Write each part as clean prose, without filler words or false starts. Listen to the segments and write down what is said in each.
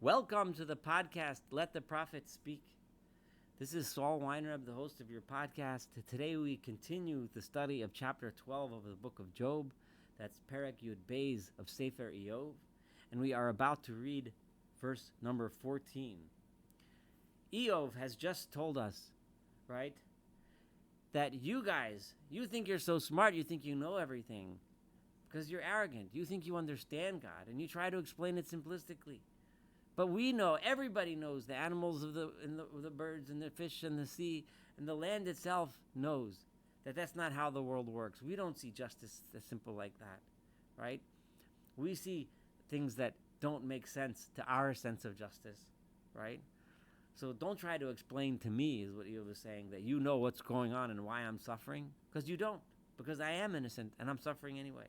Welcome to the podcast, Let the Prophet Speak. This is Saul Weinreb, the host of your podcast. Today we continue the study of chapter 12 of the book of Job. That's Perek Yud Beis of Sefer Iyov. And we are about to read verse number 14. Iyov has just told us, right, that you guys, you think you're so smart, you think you know everything because you're arrogant. You think you understand God and you try to explain it simplistically. But we know, everybody knows, the animals of the birds and the fish and the sea and the land itself knows that that's not how the world works. We don't see justice as simple like that, right? We see things that don't make sense to our sense of justice, right? So don't try to explain to me, is what Iyov was saying, that you know what's going on and why I'm suffering, because you don't, because I am innocent and I'm suffering anyway.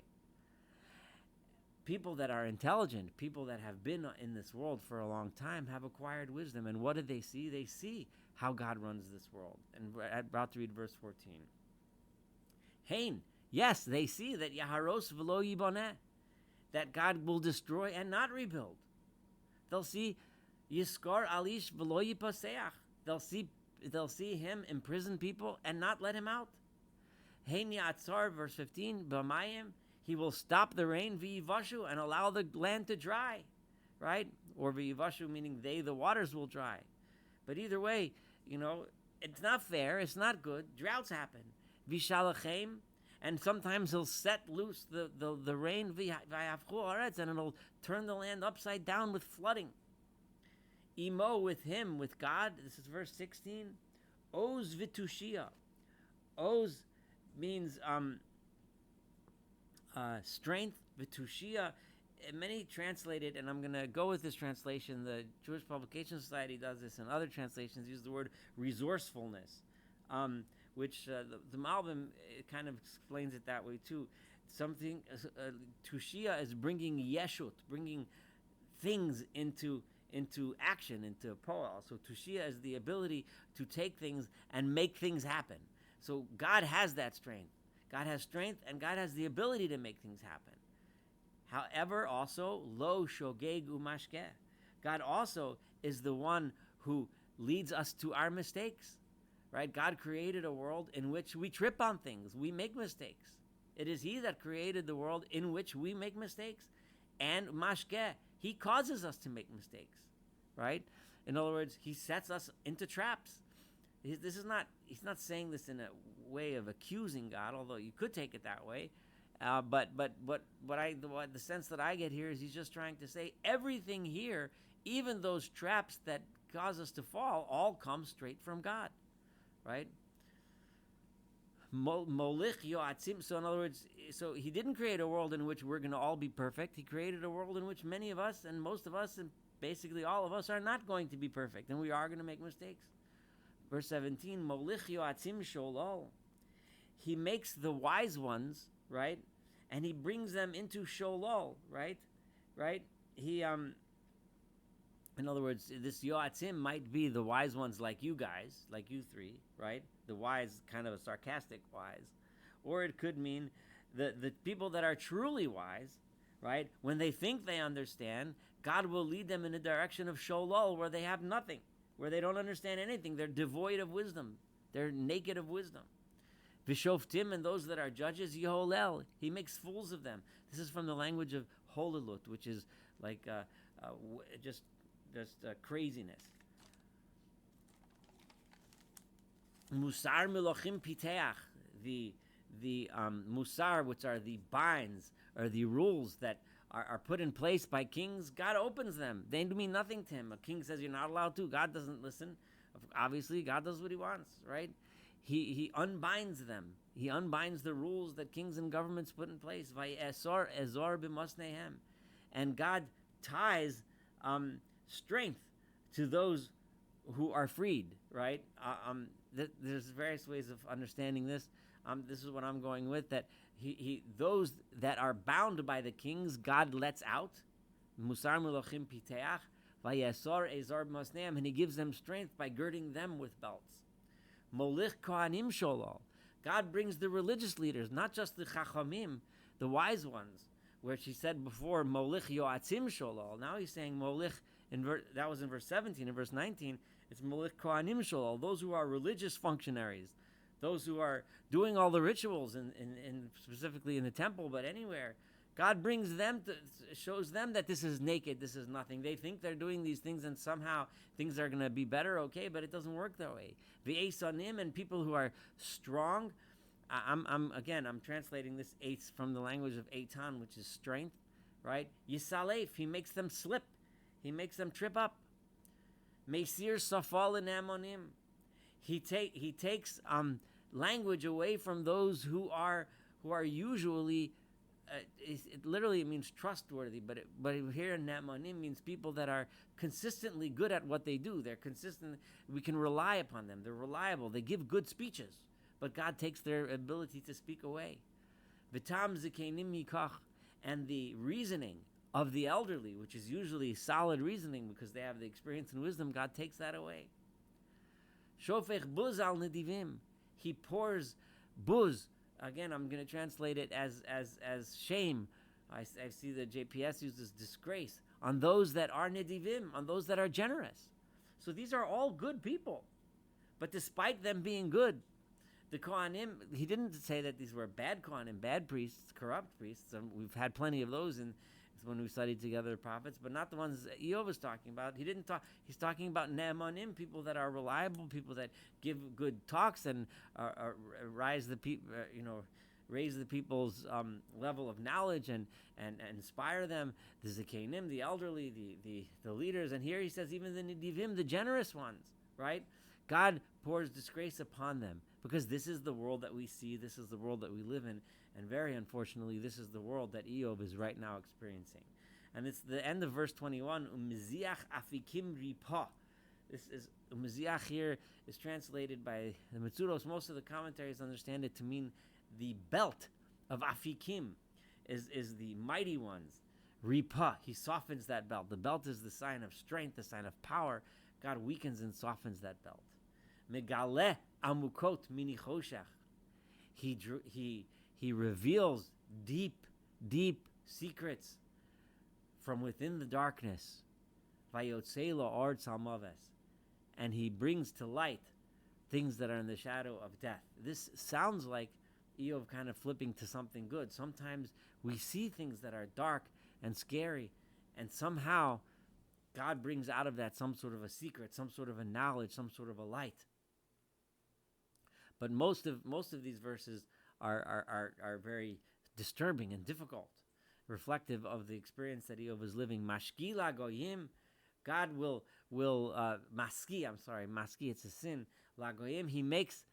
People that are intelligent, people that have been in this world for a long time, have acquired wisdom. And what do they see? They see how God runs this world. And we're about to read verse 14. Hein, yes, they see that Yaharos v'lo yiboneh, that God will destroy and not rebuild. They'll see Yiskar alish v'lo yipaseach. They'll see him imprison people and not let him out. Hein yatzar, verse 15, b'mayim, he will stop the rain, v'yivashu, and allow the land to dry, right? Or v'yivashu, meaning the waters will dry. But either way, it's not fair, it's not good. Droughts happen. V'shalachem, and sometimes he'll set loose the rain, v'yafchu haaretz, and it'll turn the land upside down with flooding. Imo, with him, with God, this is verse 16, oz v'tushia. Oz means strength, v'tushia. Many translate it, and I'm going to go with this translation. The Jewish Publication Society does this, and other translations use the word resourcefulness, which the Malbim kind of explains it that way too. Something, tushia is bringing yeshut, bringing things into action, into poel. So tushia is the ability to take things and make things happen. So God has that strength. God has strength, and God has the ability to make things happen. However, also, lo shogeg umashkeh. God also is the one who leads us to our mistakes, right? God created a world in which we trip on things. We make mistakes. It is He that created the world in which we make mistakes. And mashkeh, He causes us to make mistakes, right? In other words, He sets us into traps. He's not saying this in a way of accusing God, although you could take it that way. But the sense that I get here is He's just trying to say everything here, even those traps that cause us to fall, all come straight from God, right? Molich yoatzim. So in other words, so He didn't create a world in which we're going to all be perfect. He created a world in which many of us, and most of us, and basically all of us, are not going to be perfect, and we are going to make mistakes. Verse 17, Molich yoatzim sholol. He makes the wise ones, right? And He brings them into sholol, right? He, in other words, this yoatzim might be the wise ones like you guys, like you three, right? The wise, kind of a sarcastic wise. Or it could mean the people that are truly wise, right? When they think they understand, God will lead them in a direction of sholol, where they have nothing, where they don't understand anything. They're devoid of wisdom. They're naked of wisdom. V'shoftim, and those that are judges, Yeholel, He makes fools of them. This is from the language of holilut, which is like just craziness. Musar milochim piteach, the musar, which are the binds or the rules that are put in place by kings, God opens them. They mean nothing to Him. A king says you're not allowed to. God doesn't listen. Obviously, God does what He wants, right? He unbinds them. He unbinds the rules that kings and governments put in place. Vayesor ezor b'masnehem, and God ties strength to those who are freed. Right? There's various ways of understanding this. This is what I'm going with. That he those that are bound by the kings, God lets out. Musar melochim piteach, vayesor ezor b'masnehem, and He gives them strength by girding them with belts. Molich kohanim sholol. God brings the religious leaders, not just the chachamim, the wise ones, where she said before, Molich yoatzim sholol. Now He's saying Molich That was in verse 17. In verse 19, it's Melich Kohanim Shol, those who are religious functionaries, those who are doing all the rituals, in specifically in the temple, but anywhere. God brings them, shows them that this is naked, this is nothing. They think they're doing these things and somehow things are going to be better, okay, but it doesn't work that way. V'esanim, and people who are strong. I'm translating this eight from the language of Eitan, which is strength, right? Yisalef, he makes them slip, he makes them trip up. Meisir safal amonim, he takes language away from those who are usually. It literally means trustworthy, but here in Na'manim means people that are consistently good at what they do. They're consistent. We can rely upon them. They're reliable. They give good speeches, but God takes their ability to speak away. V'tam zikenim mikach, and the reasoning of the elderly, which is usually solid reasoning because they have the experience and wisdom, God takes that away. Shofech buz al nedivim, he pours buz. Again, I'm going to translate it as shame. I see the JPS uses disgrace on those that are nedivim, on those that are generous. So these are all good people. But despite them being good, the Kohanim, he didn't say that these were bad Kohanim, bad priests, corrupt priests. We've had plenty of those when we studied together the prophets, but not the ones that Eov was talking about. He didn't talk. He's talking about Ne'emanim, people that are reliable, people that give good talks and raise the people's level of knowledge and inspire them. The Zekanim, the elderly, the leaders, and here he says even the Nidivim, the generous ones, right? God pours disgrace upon them because this is the world that we see. This is the world that we live in. And very unfortunately, this is the world that Eov is right now experiencing. And it's the end of verse 21, Umiziach afikim ripa. This is, Umiziach here is translated by the Metzudos. Most of the commentaries understand it to mean the belt of afikim is the mighty ones. Ripa, he softens that belt. The belt is the sign of strength, the sign of power. God weakens and softens that belt. Megaleh amukot mini choshech. He reveals deep secrets from within the darkness. Vayotzelo ord salmaves, and he brings to light things that are in the shadow of death. This sounds like Eov kind of flipping to something good. Sometimes we see things that are dark and scary, and somehow God brings out of that some sort of a secret, some sort of a knowledge, some sort of a light. But most of these verses are very disturbing and difficult, reflective of the experience that Eov is living. Mashki la goyim, God will maski. It's a sin. La goyim, he makes.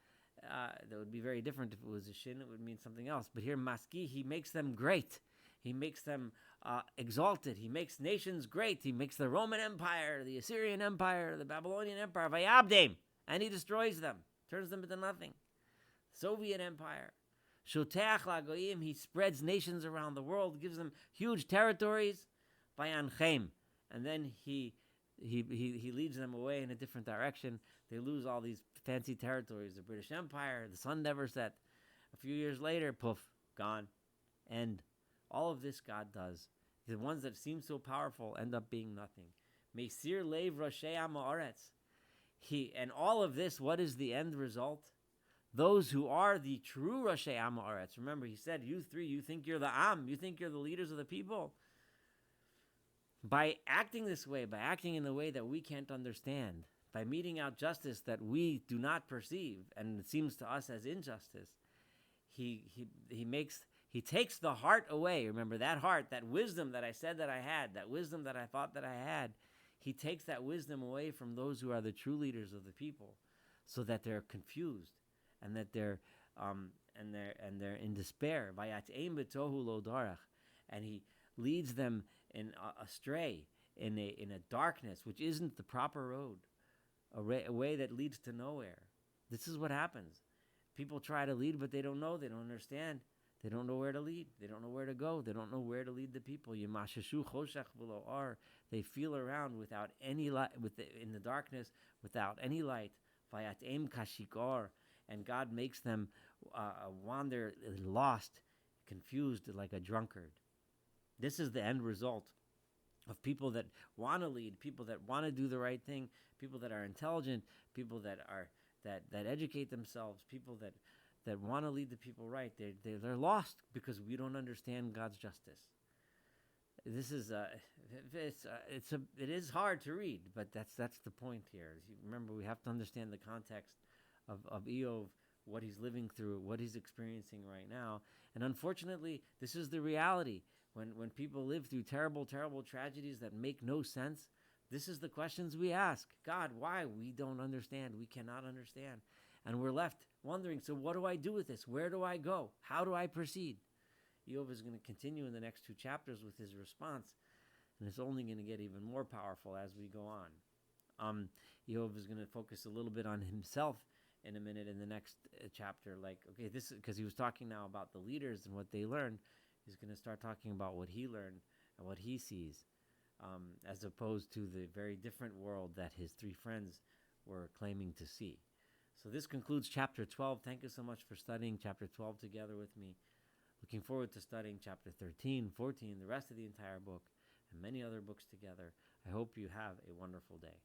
That would be very different if it was a shin. It would mean something else. But here, maski, he makes them great. He makes them exalted. He makes nations great. He makes the Roman Empire, the Assyrian Empire, the Babylonian Empire, vayabdem, and he destroys them, turns them into nothing. Soviet Empire. Shoteach lagoyim, he spreads nations around the world, gives them huge territories. Vayanchem, and then he leads them away in a different direction. They lose all these fancy territories. The British Empire, the sun never set. A few years later, poof, gone. End. All of this God does. The ones that seem so powerful end up being nothing. Meisir leiv roshei ha'aretz. And all of this, what is the end result? Those who are the true Roshei Am Haaretz. Remember, he said, you three, you think you're the Am, you think you're the leaders of the people. By acting this way, by acting in the way that we can't understand, by meting out justice that we do not perceive, and it seems to us as injustice, he takes the heart away. Remember, that heart, that wisdom that I said that I had, that wisdom that I thought that I had, he takes that wisdom away from those who are the true leaders of the people, so that they're confused. And that they're in despair. And he leads them astray in a darkness which isn't the proper road, a way that leads to nowhere. This is what happens. People try to lead, but they don't know. They don't understand. They don't know where to lead. They don't know where to go. They don't know where to lead the people. They feel around without any light, in the darkness, without any light. And God makes them wander, lost, confused like a drunkard. This is the end result of people that want to lead, people that want to do the right thing, people that are intelligent, people that are that educate themselves, people that want to lead the people right. They're lost because we don't understand God's justice. This is it is hard to read, but that's the point here. Remember, we have to understand the context of Eov, what he's living through, what he's experiencing right now, and unfortunately, this is the reality. When people live through terrible, terrible tragedies that make no sense, this is the questions we ask. God, why? We don't understand. We cannot understand, and we're left wondering. So, what do I do with this? Where do I go? How do I proceed? Eov is going to continue in the next 2 chapters with his response, and it's only going to get even more powerful as we go on. Eov is going to focus a little bit on himself in a minute in the next chapter. Like, okay, this is because he was talking now about the leaders and what they learned. He's going to start talking about what he learned and what he sees, as opposed to the very different world that his 3 friends were claiming to see. So this concludes chapter 12. Thank you so much for studying chapter 12 together with me. Looking forward to studying chapter 13, 14, the rest of the entire book, and many other books together. I hope you have a wonderful day.